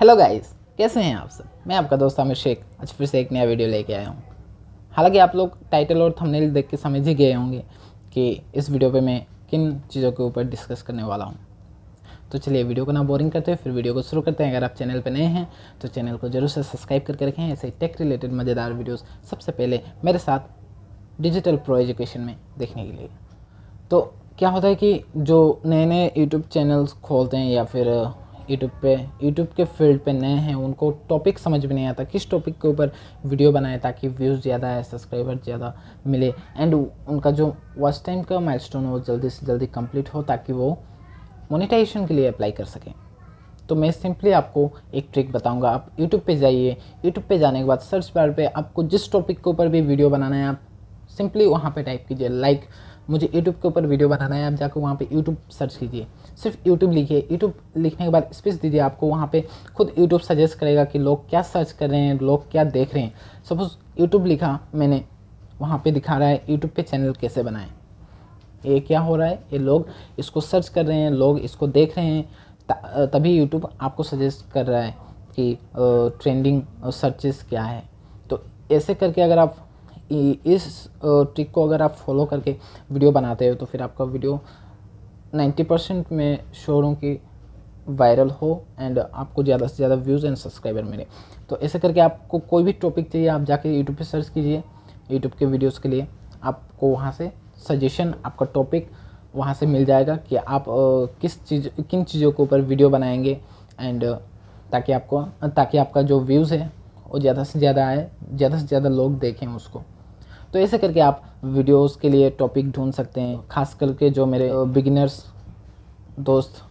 Hello guys, कैसे हैं आप सब। मैं आपका दोस्त आमिर शेख आज फिर से एक नया वीडियो लेके आया हूँ। हालांकि आप लोग टाइटल और थंबनेल देख के समझ ही गए होंगे कि इस वीडियो पे मैं किन चीज़ों के ऊपर डिस्कस करने वाला हूँ। तो चलिए वीडियो को ना बोरिंग करते हुए फिर वीडियो को शुरू करते हैं। अगर आप चैनल पर नए हैं तो चैनल को जरूर से सब्सक्राइब करके रखें ऐसे टेक रिलेटेड मज़ेदार वीडियोज़ सबसे पहले मेरे साथ डिजिटल प्रो एजुकेशन में देखने के लिए। तो क्या होता है कि जो नए नए यूट्यूब चैनल्स खोलते हैं या फिर यूट्यूब के फील्ड पे नए हैं, उनको टॉपिक समझ में नहीं आता किस टॉपिक के ऊपर वीडियो बनाए ताकि व्यूज़ ज़्यादा है, सब्सक्राइबर ज़्यादा मिले एंड उनका जो वॉच टाइम का माइलस्टोन वो जल्दी से जल्दी कंप्लीट हो ताकि वो मोनेटाइजेशन के लिए अप्लाई कर सकें। तो मैं सिंपली आपको एक ट्रिक बताऊंगा। आप यूट्यूब पे जाइए, यूट्यूब पे जाने के बाद सर्च बार पे आपको जिस टॉपिक के ऊपर भी वीडियो बनाना है आप सिंपली वहाँ पे टाइप कीजिए। लाइक मुझे यूट्यूब के ऊपर वीडियो बनाना है, आप जाकर वहाँ पे यूट्यूब सर्च कीजिए, सिर्फ यूट्यूब लिखिए। यूट्यूब लिखने के बाद स्पेस दीजिए, आपको वहाँ पे खुद यूट्यूब सजेस्ट करेगा कि लोग क्या सर्च कर रहे हैं, लोग क्या देख रहे हैं। सपोज़ यूट्यूब लिखा मैंने, वहाँ पे दिखा रहा है यूट्यूब पे चैनल कैसे बनाएं। ये क्या हो रहा है, ये लोग इसको सर्च कर रहे हैं, लोग इसको देख रहे हैं, तभी यूट्यूब आपको सजेस्ट कर रहा है कि ट्रेंडिंग सर्चेस क्या है। तो ऐसे करके अगर आप इस ट्रिक को अगर आप फॉलो करके वीडियो बनाते हो तो फिर आपका वीडियो 90% में श्योर हूँ कि वायरल हो एंड आपको ज़्यादा से ज़्यादा व्यूज़ एंड सब्सक्राइबर मिले। तो ऐसे करके आपको कोई भी टॉपिक चाहिए आप जाके यूट्यूब पे सर्च कीजिए। यूट्यूब के वीडियोस के लिए आपको वहाँ से सजेशन, आपका टॉपिक वहाँ से मिल जाएगा कि आप किन चीज़ों के ऊपर वीडियो बनाएंगे एंड ताकि आपका जो व्यूज़ है वो ज़्यादा से ज़्यादा आए, ज़्यादा से ज़्यादा लोग देखें उसको। तो ऐसे करके आप वीडियोस के लिए टॉपिक ढूंढ सकते हैं। खास करके जो मेरे बिगिनर्स दोस्त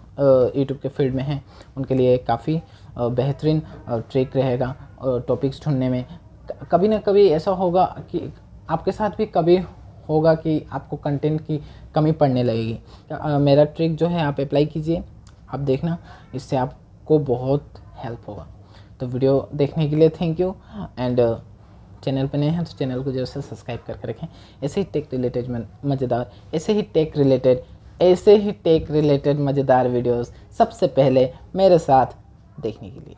यूट्यूब के फील्ड में हैं उनके लिए काफ़ी बेहतरीन ट्रिक रहेगा टॉपिक्स ढूंढने में। कभी ना कभी ऐसा होगा कि आपके साथ भी कभी होगा कि आपको कंटेंट की कमी पड़ने लगेगी। मेरा ट्रिक जो है आप अप्लाई कीजिए, आप देखना इससे आपको बहुत हेल्प होगा। तो वीडियो देखने के लिए थैंक यू एंड चैनल पे नए हैं तो चैनल को जरूर से सब्सक्राइब करके रखें ऐसे ही टेक रिलेटेड मज़ेदार वीडियोस सबसे पहले मेरे साथ देखने के लिए।